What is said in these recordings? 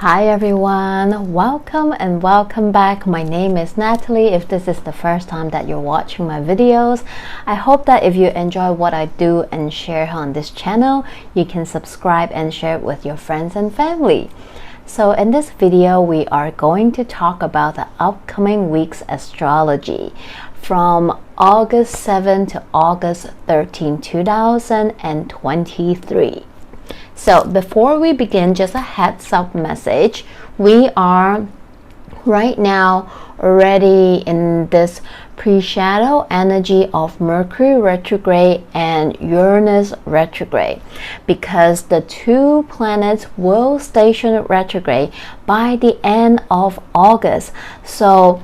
Hi everyone, welcome and welcome back. My name is Natalie. If this is the first time that you're watching my videos, I hope that if you enjoy what I do and share on this channel, you can subscribe and share it with your friends and family. So in this video, we are going to talk about the upcoming week's astrology from August 7 to August 13, 2023. So before we begin, just a heads up message. We are right now already in this pre-shadow energy of Mercury retrograde and Uranus retrograde, because the two planets will station retrograde by the end of August. So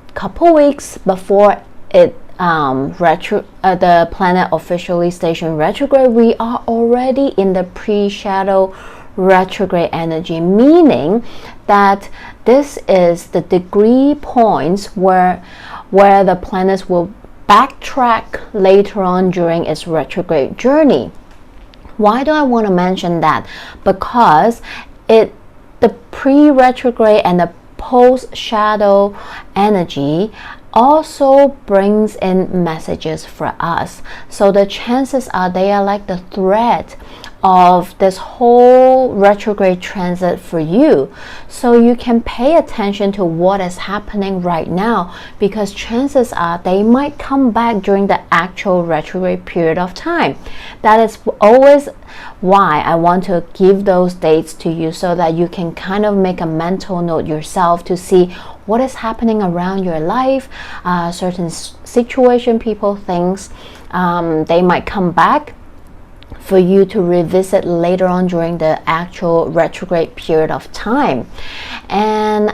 a couple weeks before it the planet officially stationed retrograde, we are already in the pre-shadow retrograde energy, meaning that this is the degree points where the planets will backtrack later on during its retrograde journey. Why do I want to mention that? Because the pre-retrograde and the post-shadow energy also brings in messages for us. So the chances are they are like the thread of this whole retrograde transit for you. So you can pay attention to what is happening right now, because chances are they might come back during the actual retrograde period of time. That is always why I want to give those dates to you, so that you can kind of make a mental note yourself to see what is happening around your life, certain situation, people, things, they might come back for you to revisit later on during the actual retrograde period of time. And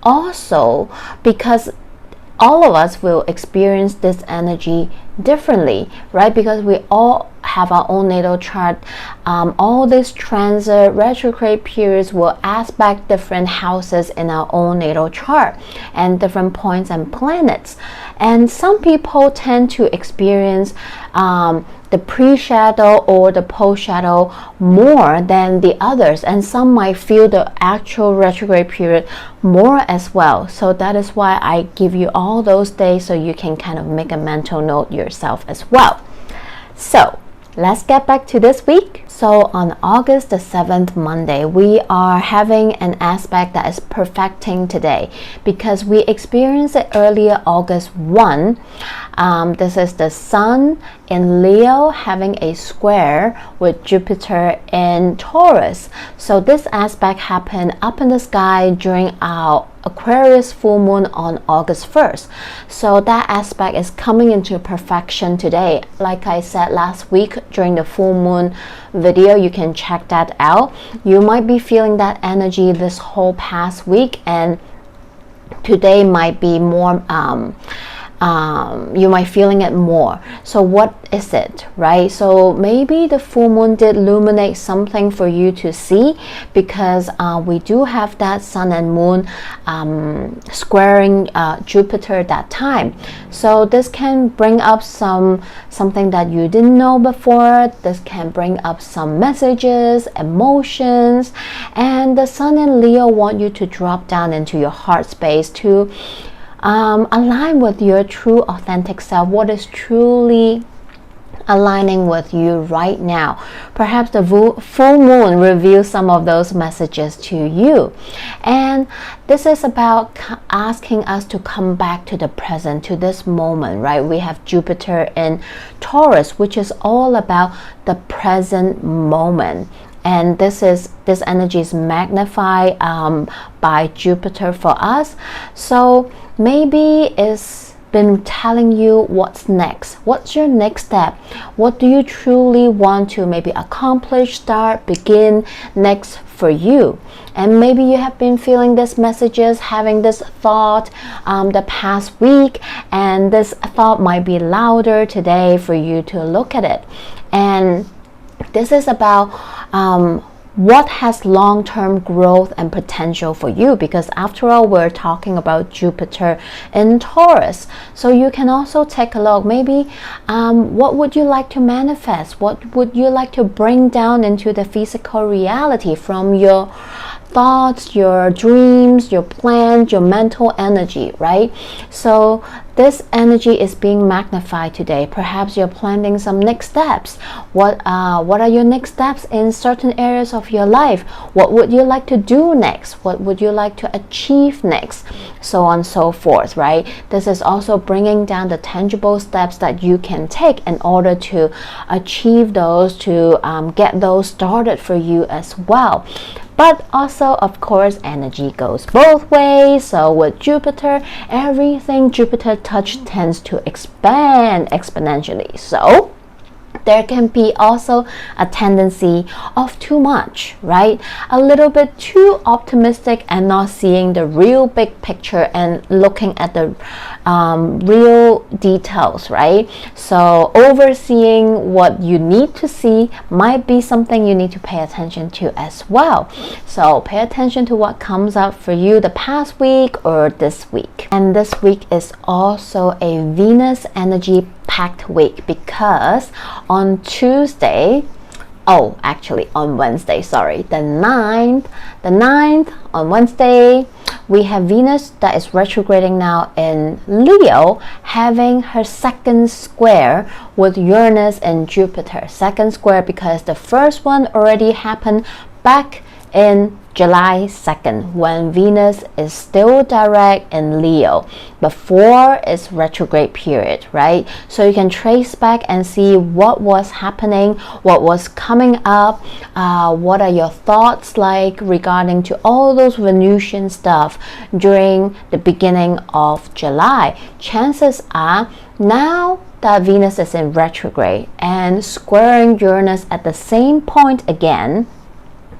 also because all of us will experience this energy differently, right? Because we all have our own natal chart. All these transit retrograde periods will aspect different houses in our own natal chart and different points and planets. And some people tend to experience the pre-shadow or the post-shadow more than the others, and some might feel the actual retrograde period more as well. So that is why I give you all those days, so you can kind of make a mental note yourself as well. So let's get back to this week. So on August the 7th, Monday, we are having an aspect that is perfecting today, because we experienced it earlier, August 1. This is the Sun in Leo having a square with Jupiter in Taurus. So this aspect happened up in the sky during our Aquarius full moon on August 1st. So that aspect is coming into perfection today. Like I said last week during the full moon video, you can check that out. You might be feeling that energy this whole past week, and today might be more you might feeling it more. So what is it, right? So maybe the full moon did illuminate something for you to see, because we do have that Sun and Moon squaring Jupiter at that time. So this can bring up something that you didn't know before. This can bring up some messages, emotions, and the Sun in Leo want you to drop down into your heart space to align with your true authentic self, what is truly aligning with you right now. Perhaps the full moon reveals some of those messages to you, and this is about asking us to come back to the present, to this moment, right? We have Jupiter in Taurus, which is all about the present moment. And this energy is magnified by Jupiter for us. So maybe it's been telling you what's next. What's your next step? What do you truly want to maybe accomplish, start, begin next for you? And maybe you have been feeling these messages, having this thought the past week, and this thought might be louder today for you to look at it. And this is about what has long-term growth and potential for you, because after all, we're talking about Jupiter in Taurus. So you can also take a look, maybe what would you like to manifest? What would you like to bring down into the physical reality from your thoughts, your dreams, your plans, your mental energy, right? So this energy is being magnified today. Perhaps you're planning some next steps. What are your next steps in certain areas of your life? What would you like to do next? What would you like to achieve next? So on and so forth, right? This is also bringing down the tangible steps that you can take in order to achieve those, to get those started for you as well. But also, of course, energy goes both ways. So with Jupiter, everything Jupiter touch tends to expand exponentially. So there can be also a tendency of too much, right? A little bit too optimistic and not seeing the real big picture and looking at the real details, right? So overseeing what you need to see might be something you need to pay attention to as well. So pay attention to what comes up for you the past week or this week. And this week is also a Venus energy packed week, because on Tuesday, actually on Wednesday, sorry, the 9th on Wednesday, we have Venus that is retrograding now in Leo, having her second square with Uranus and Jupiter. Second square because the first one already happened back in July 2nd, when Venus is still direct in Leo, before its retrograde period, right? So you can trace back and see what was happening, what was coming up, what are your thoughts like regarding to all those Venusian stuff during the beginning of July. Chances are, now that Venus is in retrograde and squaring Uranus at the same point again,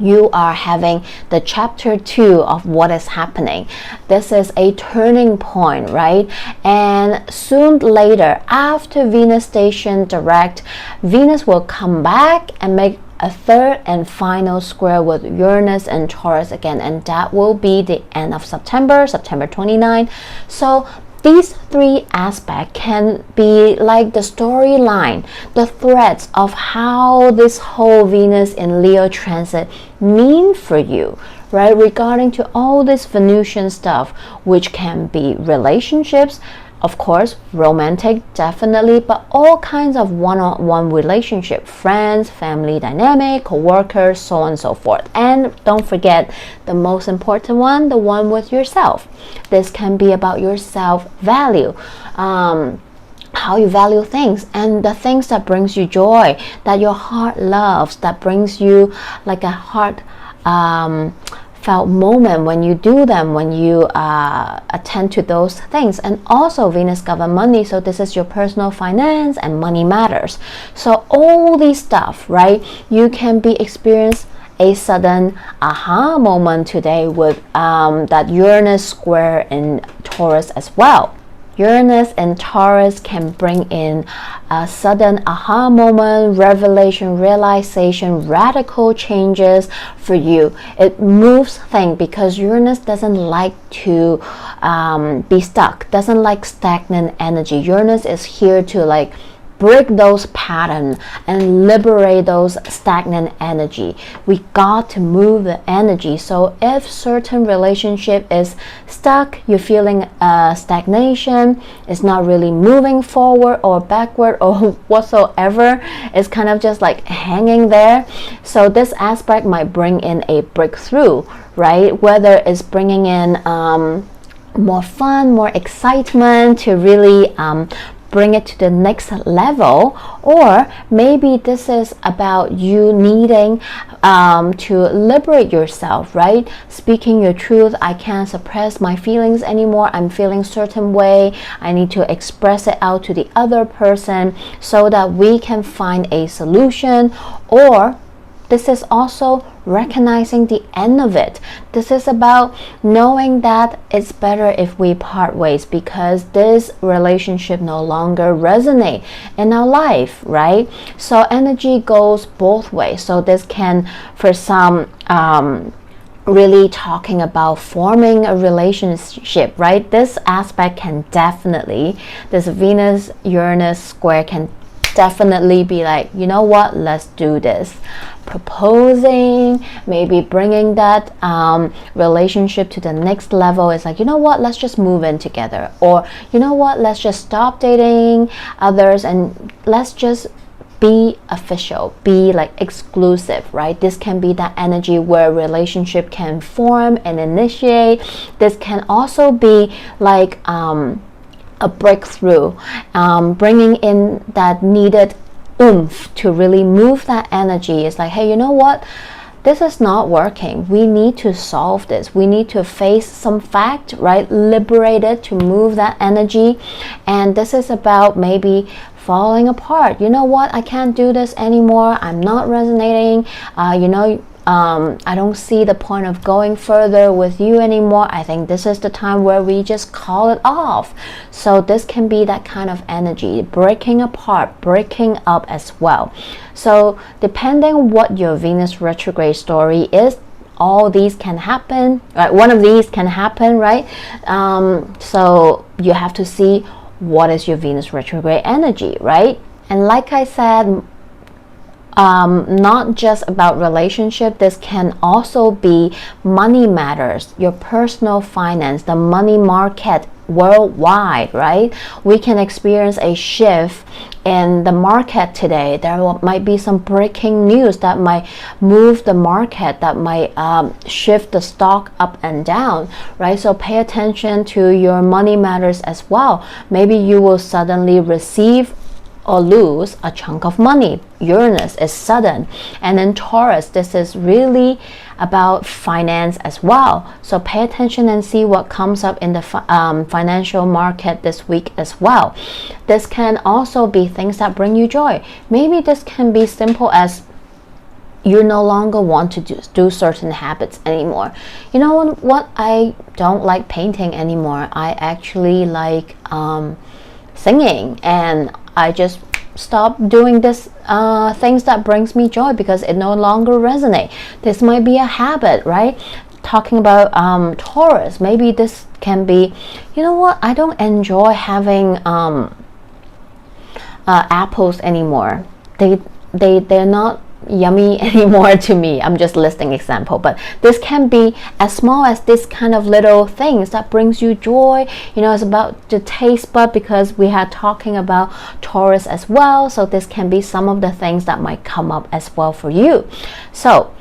you are having the chapter 2 of what is happening. This is a turning point, right? And soon later, after Venus station direct, Venus will come back and make a third and final square with Uranus and Taurus again, and that will be the end of September 29. So these three aspects can be like the storyline, the threads of how this whole Venus in Leo transit mean for you, right? Regarding to all this Venusian stuff, which can be relationships, of course, romantic, definitely, but all kinds of one-on-one relationship, friends, family dynamic, co-workers, so on and so forth. And don't forget the most important one, the one with yourself. This can be about your self-value, how you value things, and the things that brings you joy, that your heart loves, that brings you like a heart felt moment when you do them, when you attend to those things. And also Venus governs money, so this is your personal finance and money matters. So all these stuff, right? You can be experience a sudden aha moment today with that Uranus square in Taurus as well. Uranus and Taurus can bring in a sudden aha moment, revelation, realization, radical changes for you. It moves things because Uranus doesn't like to be stuck, doesn't like stagnant energy. Uranus is here to like break those patterns and liberate those stagnant energy. We got to move the energy. So if certain relationship is stuck, you're feeling stagnation, it's not really moving forward or backward or whatsoever, it's kind of just like hanging there. So this aspect might bring in a breakthrough, right? Whether it's bringing in more fun, more excitement to really bring it to the next level, or maybe this is about you needing to liberate yourself, right? Speaking your truth. I can't suppress my feelings anymore. I'm feeling certain way. I need to express it out to the other person so that we can find a solution. Or this is also recognizing the end of it. This is about knowing that it's better if we part ways because this relationship no longer resonates in our life, right? So energy goes both ways. So this can, for some, really talking about forming a relationship, right? This aspect can definitely, this Venus-Uranus square can definitely be like, you know what, let's do this. Proposing, maybe bringing that relationship to the next level. Is like, you know what, let's just move in together, or you know what, let's just stop dating others and let's just be official, be like exclusive, right? This can be that energy where relationship can form and initiate. This can also be like a breakthrough, bringing in that needed oomph to really move that energy. It's like, hey, you know what, this is not working, we need to solve this, we need to face some fact, right? Liberate it to move that energy. And this is about maybe falling apart. You know what, I can't do this anymore, I'm not resonating, I don't see the point of going further with you anymore. I think this is the time where we just call it off. So this can be that kind of energy, breaking apart, breaking up as well. So depending on what your Venus retrograde story is, all these can happen, right? One of these can happen, right? So you have to see what is your Venus retrograde energy, right? And like I said, not just about relationship, this can also be money matters, your personal finance, the money market worldwide, right? We can experience a shift in the market today. There might be some breaking news that might move the market, that might shift the stock up and down, right? So pay attention to your money matters as well. Maybe you will suddenly receive or lose a chunk of money. Uranus is sudden. And then Taurus, this is really about finance as well. So pay attention and see what comes up in the financial market this week as well. This can also be things that bring you joy. Maybe this can be simple as you no longer want to do certain habits anymore. You know what, I don't like painting anymore. I actually like singing, and I just stop doing this things that brings me joy because it no longer resonates. This might be a habit, right? Talking about Taurus, maybe this can be, you know what, I don't enjoy having apples anymore. They're not yummy anymore to me. I'm just listing example, but this can be as small as this kind of little things that brings you joy. You know, it's about the taste bud, because we had talking about Taurus as well. So this can be some of the things that might come up as well for you. So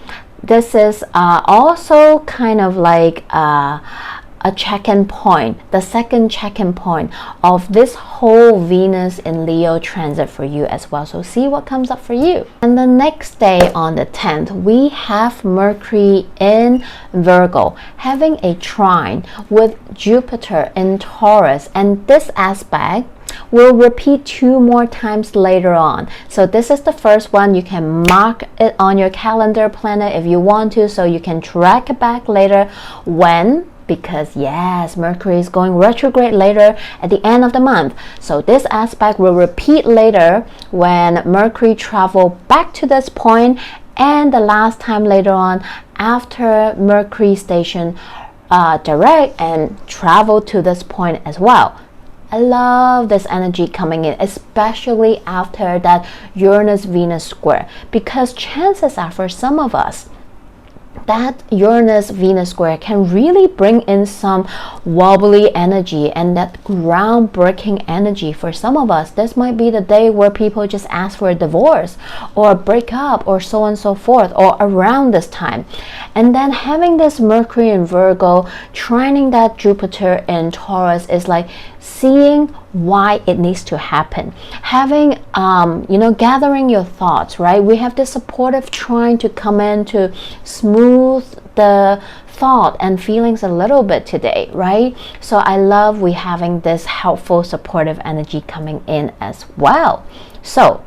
this is also kind of like a check-in point, the second check-in point of this whole Venus in Leo transit for you as well. So see what comes up for you. And the next day on the 10th, we have Mercury in Virgo having a trine with Jupiter in Taurus, and this aspect will repeat 2 more times later on. So this is the first one. You can mark it on your calendar planner if you want to, so you can track it back later when, because yes, Mercury is going retrograde later at the end of the month. So this aspect will repeat later when Mercury travel back to this point, and the last time later on after Mercury station direct and travel to this point as well. I love this energy coming in, especially after that Uranus-Venus square, because chances are for some of us, that Uranus-Venus square can really bring in some wobbly energy and that groundbreaking energy. For some of us, this might be the day where people just ask for a divorce or break up or so on and so forth, or around this time. And then having this Mercury in Virgo trining that Jupiter in Taurus is like seeing why it needs to happen, having gathering your thoughts, right? We have this supportive trine to come in to smooth the thought and feelings a little bit today, right? So I love we having this helpful supportive energy coming in as well. So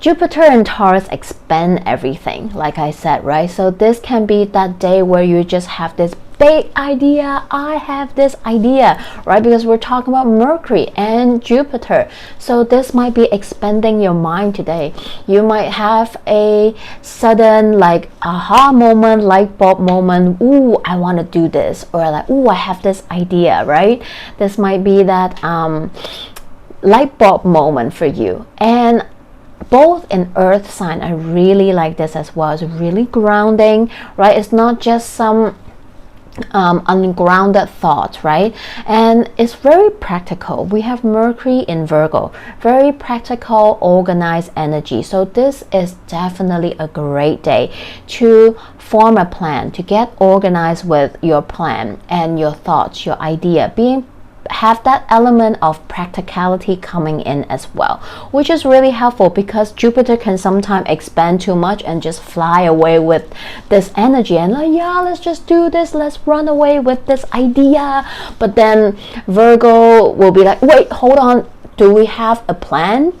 Jupiter and Taurus expand everything, like I said, right? So this can be that day where you just have this big idea. I have this idea, right? Because we're talking about Mercury and Jupiter. So this might be expanding your mind today. You might have a sudden like aha moment, light bulb moment. Ooh, I want to do this, or like, ooh, I have this idea, right? This might be that light bulb moment for you. And both in earth sign, I really like this as well. It's really grounding, right? It's not just some ungrounded thoughts, right? And it's very practical. We have Mercury in Virgo, very practical, organized energy. So this is definitely a great day to form a plan, to get organized with your plan and your thoughts, your idea, have that element of practicality coming in as well, which is really helpful because Jupiter can sometimes expand too much and just fly away with this energy and like, yeah, let's just do this, let's run away with this idea. But then Virgo will be like, wait, hold on, do we have a plan?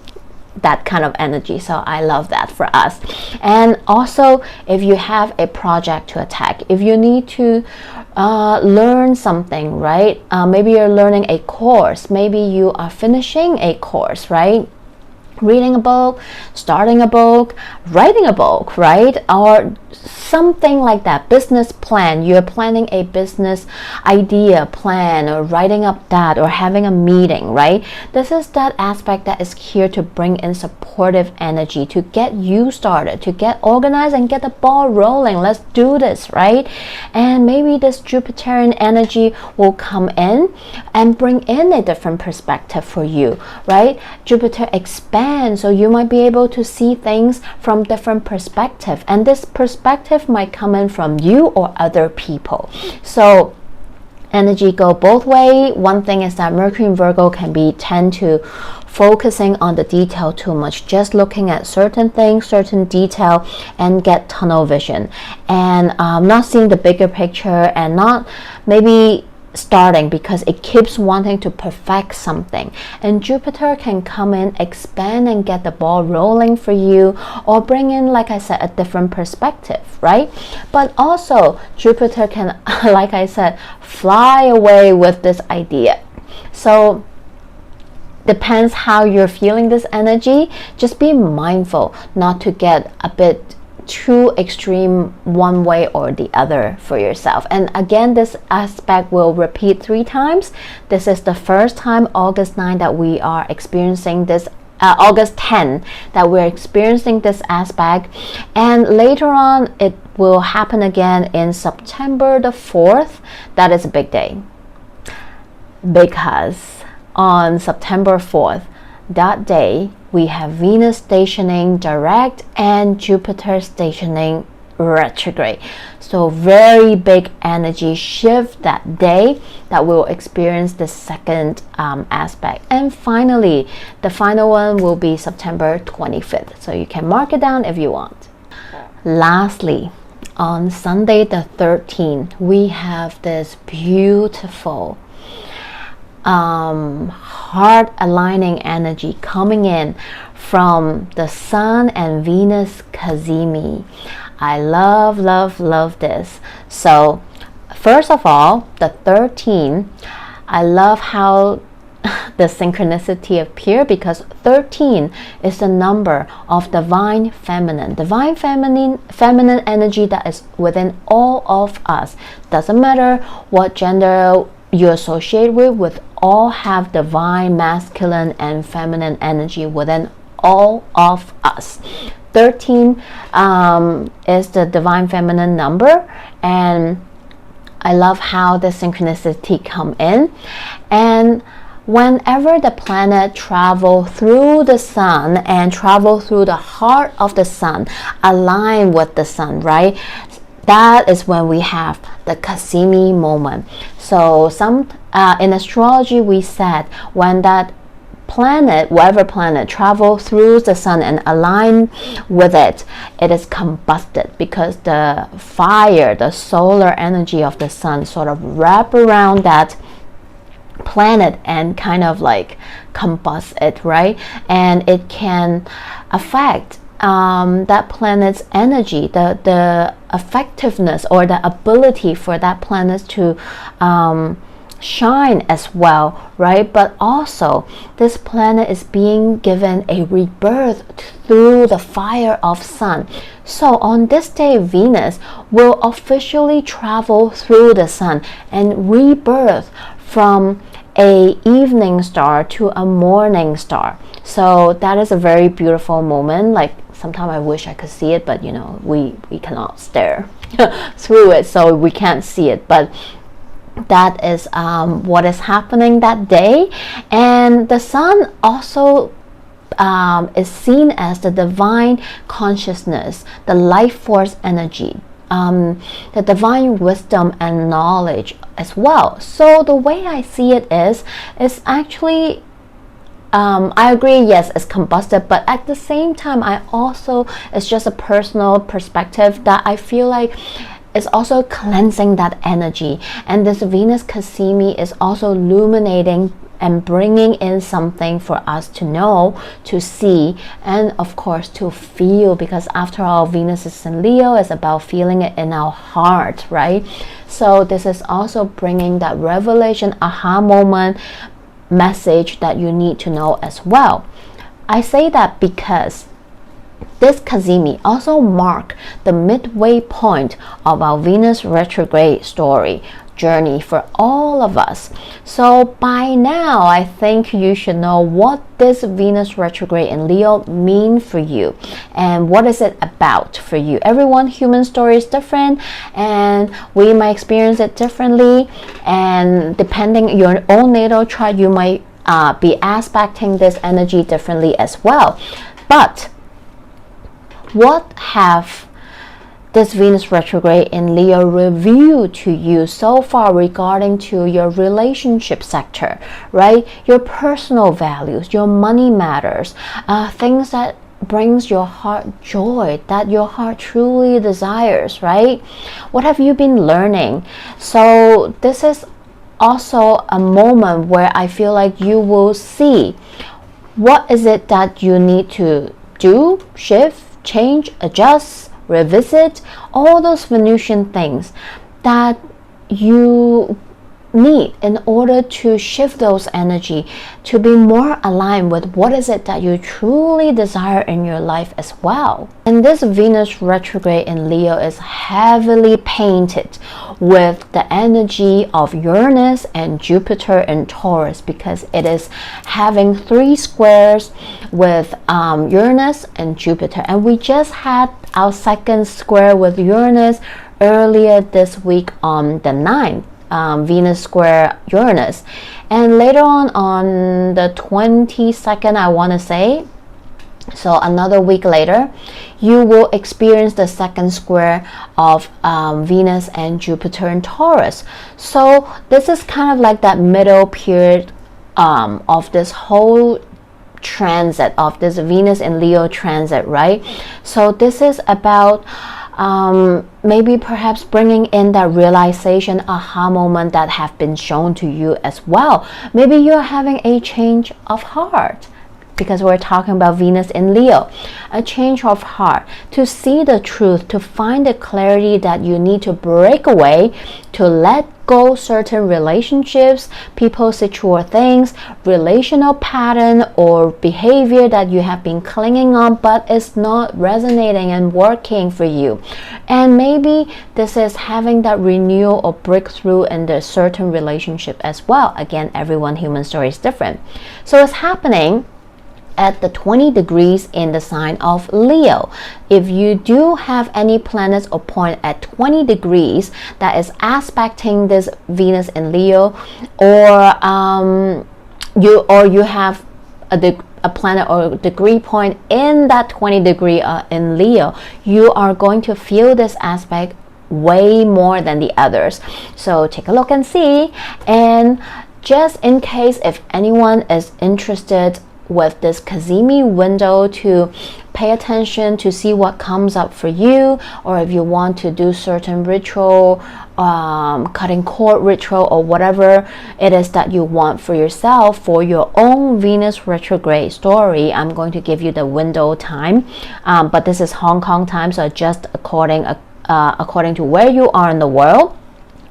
That kind of energy. So I love that for us. And also, if you have a project to attack, if you need to learn something, right? Maybe you're learning a course, maybe you are finishing a course, right? Reading a book, starting a book, writing a book, right? Or something like that. Business plan, you're planning a business idea plan, or writing up that, or having a meeting, right? This is that aspect that is here to bring in supportive energy, to get you started, to get organized and get the ball rolling. Let's do this, right? And maybe this Jupiterian energy will come in and bring in a different perspective for you, right? Jupiter expands, so you might be able to see things from different perspective, and this perspective might come in from you or other people. So energy go both way. One thing is that Mercury in Virgo can tend to focusing on the detail too much, just looking at certain things, certain detail, and get tunnel vision, and not seeing the bigger picture, and not maybe starting because it keeps wanting to perfect something. And Jupiter can come in, expand, and get the ball rolling for you, or bring in, like I said, a different perspective, right? But also Jupiter can, like I said, fly away with this idea. So depends how you're feeling this energy. Just be mindful not to get a bit too extreme one way or the other for yourself. And again, this aspect will repeat 3 times. This is the first time, August 9, that we are experiencing this, August 10 that we're experiencing this aspect, and later on it will happen again in September the 4th. That is a big day because on September 4th, that day, we have Venus stationing direct and Jupiter stationing retrograde. So very big energy shift that day that we'll experience the second aspect. And finally, the final one will be September 25th. So you can mark it down if you want. Lastly, on Sunday the 13th, we have this beautiful heart aligning energy coming in from the Sun and Venus Cazimi. I love this. So first of all, the 13, I love how the synchronicity appear, because 13 is the number of divine feminine energy that is within all of us. Doesn't matter what gender you associate with all have divine masculine and feminine energy within all of us. 13 is the divine feminine number, and I love how the synchronicity come in. And whenever the planet travel through the sun and travel through the heart of the sun, align with the sun, right? That is when we have the Cazimi moment. So in astrology, we said when that planet, whatever planet, travel through the sun and align with it, it is combusted, because the fire, the solar energy of the sun sort of wrap around that planet and kind of like combust it, right? And it can affect that planet's energy, the effectiveness or the ability for that planet to shine as well, right? But also this planet is being given a rebirth through the fire of sun. So on this day, Venus will officially travel through the sun and rebirth from a evening star to a morning star. So that is a very beautiful moment. Like sometimes I wish I could see it, but we cannot stare through it, so we can't see it. But that is what is happening that day. And the sun also is seen as the divine consciousness, the life force energy, the divine wisdom and knowledge as well. So the way I see it is actually, I agree, yes, it's combusted, but at the same time, it's just a personal perspective that I feel like is also cleansing that energy. And this Venus Cazimi is also illuminating and bringing in something for us to know, to see, and of course to feel, because after all, Venus is in Leo, it's about feeling it in our heart, right? So this is also bringing that revelation, aha moment message that you need to know as well. I say that because this Cazimi also mark the midway point of our Venus retrograde story journey for all of us. So by now, I think you should know what this Venus retrograde in Leo mean for you and what is it about for you. Everyone human story is different, and we might experience it differently, and depending your own natal chart, you might be aspecting this energy differently as well. But what have this Venus retrograde in Leo revealed to you so far regarding to your relationship sector, right? Your personal values, your money matters, things that brings your heart joy, that your heart truly desires, right? What have you been learning? So this is also a moment where I feel like you will see what is it that you need to do, shift, change, adjust, revisit, all those Venusian things that you need in order to shift those energy to be more aligned with what is it that you truly desire in your life as well. And this Venus retrograde in Leo is heavily painted with the energy of Uranus and Jupiter in Taurus, because it is having 3 squares with Uranus and Jupiter, and we just had our second square with Uranus earlier this week on the 9th. Venus square Uranus, and later on the 22nd, I want to say, so another week later, you will experience the second square of Venus and Jupiter in Taurus. So this is kind of like that middle period of this whole transit, of this Venus in Leo transit, right? So this is about maybe perhaps bringing in that realization, aha moment that have been shown to you as well. Maybe you're having a change of heart, because we're talking about Venus in Leo. A change of heart, to see the truth, to find the clarity that you need to break away, to let go certain relationships, people, situation, things, relational pattern or behavior that you have been clinging on but it's not resonating and working for you. And maybe this is having that renewal or breakthrough in the certain relationship as well. Again, everyone human story is different. So it's happening at the 20 degrees in the sign of Leo. If you do have any planets or point at 20 degrees that is aspecting this Venus in Leo, or you have a planet or degree point in that 20 degree in Leo, you are going to feel this aspect way more than the others. So take a look and see. And just in case if anyone is interested with this Cazimi window to pay attention to see what comes up for you, or if you want to do certain ritual, cutting cord ritual, or whatever it is that you want for yourself for your own Venus retrograde story, I'm going to give you the window time, but this is Hong Kong time, so just according to where you are in the world.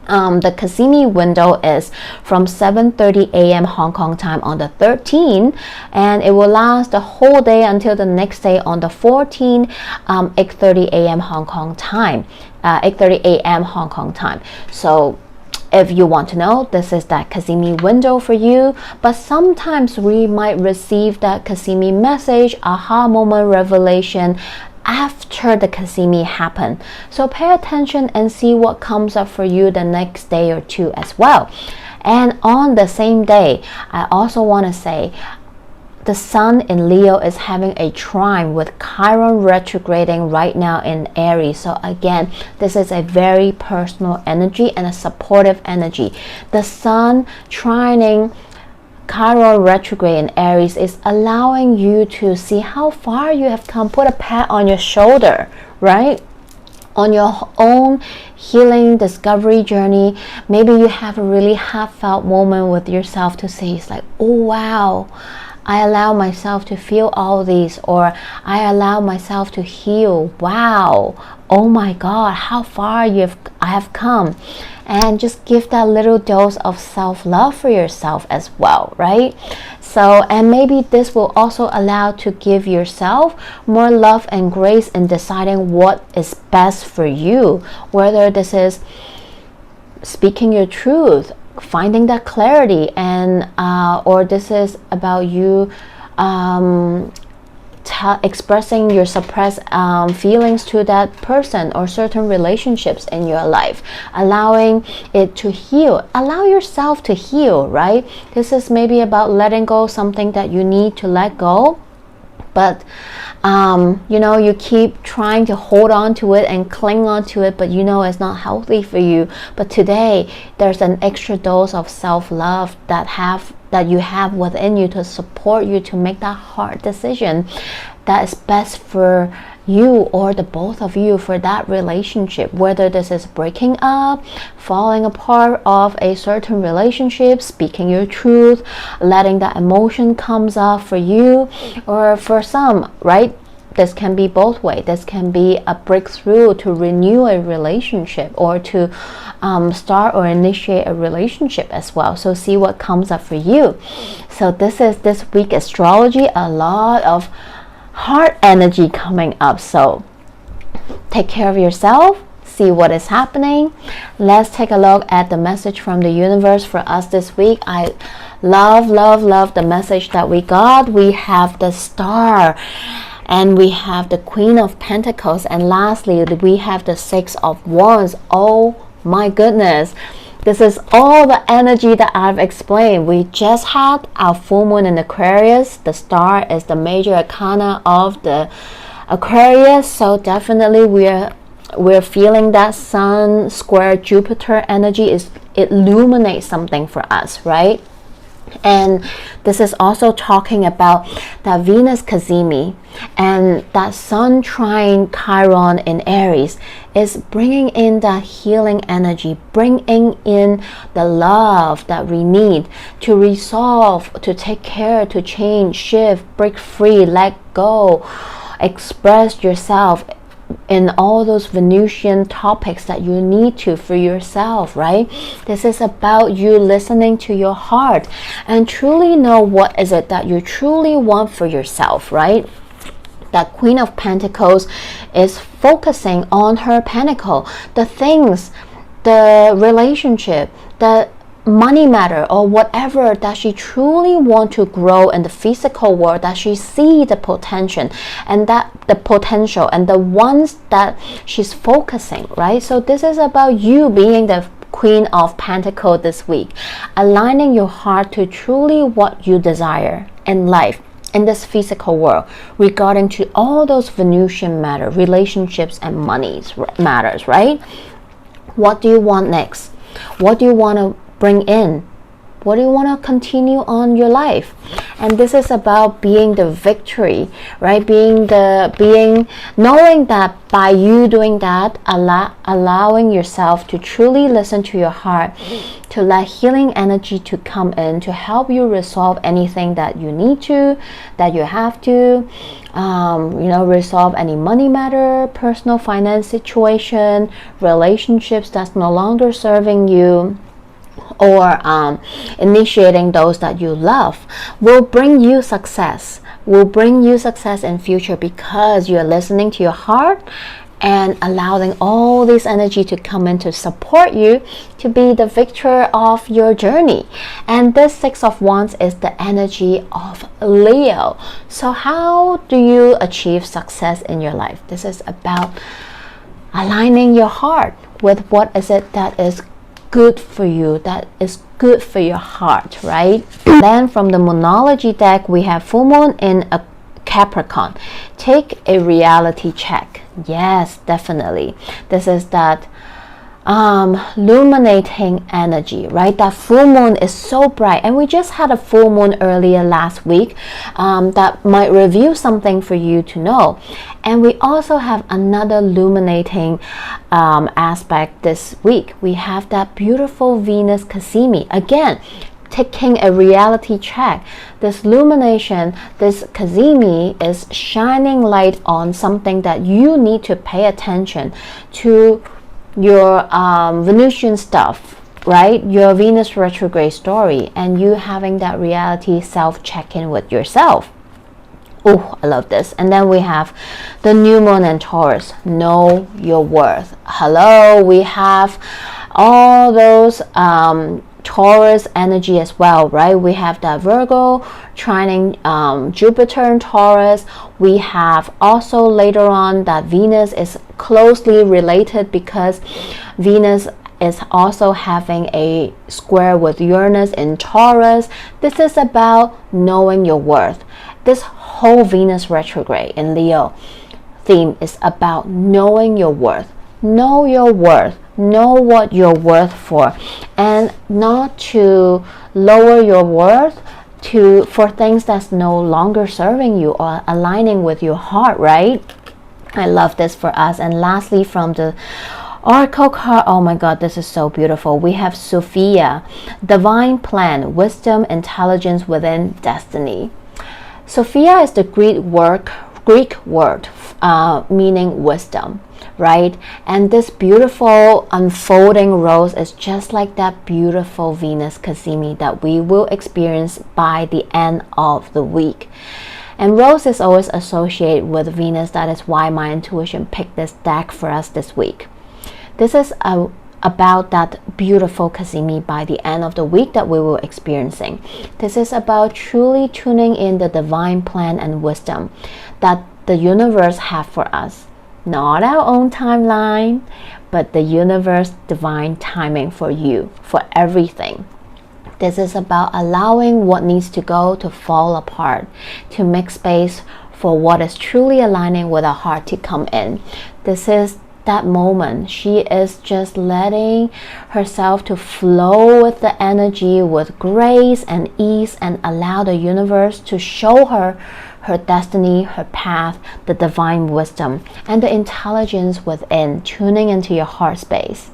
The Cazimi window is from 7:30 a.m. Hong Kong time on the 13th, and it will last the whole day until the next day on the 14th, 8:30 a.m. Hong Kong time. 8:30 a.m. Hong Kong time. So If you want to know, this is that Kazemi window for you. But sometimes we might receive that Kazemi message, aha moment, revelation, after the Kazemi happened. So pay attention and see what comes up for you the next day or two as well. And on the same day, I also want to say, the sun in Leo is having a trine with Chiron retrograding right now in Aries. So again, this is a very personal energy and a supportive energy. The sun trining Chiron retrograde in Aries is allowing you to see how far you have come. Put a pat on your shoulder, right? On your own healing discovery journey. Maybe you have a really heartfelt moment with yourself to say, it's like, oh wow, I allow myself to feel all these, or I allow myself to heal. Wow, oh my God, how far I have come. And just give that little dose of self-love for yourself as well, right? So, and maybe this will also allow to give yourself more love and grace in deciding what is best for you, whether this is speaking your truth, finding that clarity, and or this is about you expressing your suppressed feelings to that person or certain relationships in your life, allowing it to heal. Allow yourself to heal, right? This is maybe about letting go something that you need to let go, but you know, you keep trying to hold on to it and cling on to it, but you know it's not healthy for you. But today there's an extra dose of self-love that you have within you to support you to make that hard decision that is best for you or the both of you for that relationship, whether this is breaking up, falling apart of a certain relationship, speaking your truth, letting that emotion comes up for you, or for some, right? This can be both ways. This can be a breakthrough to renew a relationship, or to start or initiate a relationship as well. So see what comes up for you. So this is this week astrology, a lot of heart energy coming up. So take care of yourself, see what is happening. Let's take a look at the message from the universe for us this week. I love the message that we got. We have the Star, and we have the Queen of Pentacles, and lastly we have the Six of Wands. Oh my goodness, this is all the energy that I've explained. We just had our full moon in Aquarius. The Star is the major arcana of the Aquarius, so definitely we're feeling that Sun square Jupiter energy. It illuminates something for us, right? And this is also talking about that Venus Kazemi and that Sun trine Chiron in Aries is bringing in that healing energy, bringing in the love that we need to resolve, to take care, to change, shift, break free, let go, express yourself in all those Venusian topics that you need to for yourself, right? This is about you listening to your heart and truly know what is it that you truly want for yourself, right? That Queen of Pentacles is focusing on her pentacle, the things, the relationship, the money matter, or whatever that she truly want to grow in the physical world, that she see the potential and the ones that she's focusing, right? So this is about you being the Queen of Pentacles this week, aligning your heart to truly what you desire in life, in this physical world, regarding to all those Venusian matter, relationships and monies matters, right? What do you want next? What do you want to bring in? What do you want to continue on your life? And this is about being the victory, right? Knowing that by you doing that, allowing yourself to truly listen to your heart, to let healing energy to come in to help you resolve anything that you need to, that you have to, resolve any money matter, personal finance situation, relationships that's no longer serving you, or initiating those that you love, will bring you success in future, because you're listening to your heart and allowing all this energy to come in to support you to be the victor of your journey. And this Six of Wands is the energy of Leo. So how do you achieve success in your life? This is about aligning your heart with what is it that is good for you, that is good for your heart, right? Then from the Moonology deck, we have full moon in a Capricorn. Take a reality check. Yes, definitely. This is that illuminating energy, right? That full moon is so bright, and we just had a full moon earlier last week that might reveal something for you to know. And we also have another illuminating aspect this week. We have that beautiful Venus Cassimi. Again, taking a reality check. This illumination, this Cassimi is shining light on something that you need to pay attention to, your Venusian stuff, right? Your Venus retrograde story, and you having that reality self check-in with yourself. Oh, I love this. And then we have the new moon in Taurus. Know your worth. Hello, we have all those Taurus energy as well, right? We have that Virgo trining Jupiter in Taurus. We have also later on that Venus is closely related because Venus is also having a square with Uranus in Taurus. This is about knowing your worth. This whole Venus retrograde in Leo theme is about knowing your worth. Know your worth. Know what you're worth for, and not to lower your worth for things that's no longer serving you or aligning with your heart, right? I love this for us. And lastly, from the Oracle card, oh my god, this is so beautiful. We have Sophia, divine plan, wisdom, intelligence within destiny. Sophia is the Greek word meaning wisdom, right? And this beautiful unfolding rose is just like that beautiful Venus Cassimi that we will experience by the end of the week. And rose is always associated with Venus. That is why my intuition picked this deck for us this week. This is about that beautiful Cassimi by the end of the week that we will experiencing. This is about truly tuning in the divine plan and wisdom that the universe have for us. Not our own timeline, but the universe divine timing for you, for everything. This is about allowing what needs to go to fall apart, to make space for what is truly aligning with our heart to come in. This is that moment. She is just letting herself to flow with the energy with grace and ease, and allow the universe to show her her destiny, her path, the divine wisdom, and the intelligence within, tuning into your heart space.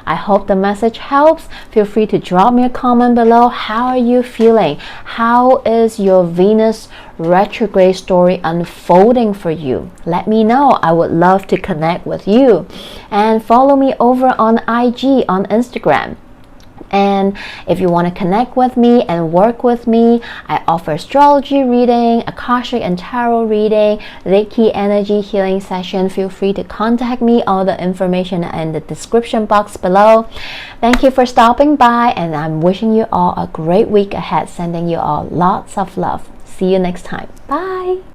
I hope the message helps. Feel free to drop me a comment below. How are you feeling? How is your Venus retrograde story unfolding for you? Let me know. I would love to connect with you. And follow me over on IG, on Instagram. And if you want to connect with me and work with me, I offer astrology reading, akashic and tarot reading, reiki energy healing session. Feel free to contact me. All the information in the description box below. Thank you for stopping by, and I'm wishing you all a great week ahead. Sending you all lots of love. See you next time. Bye.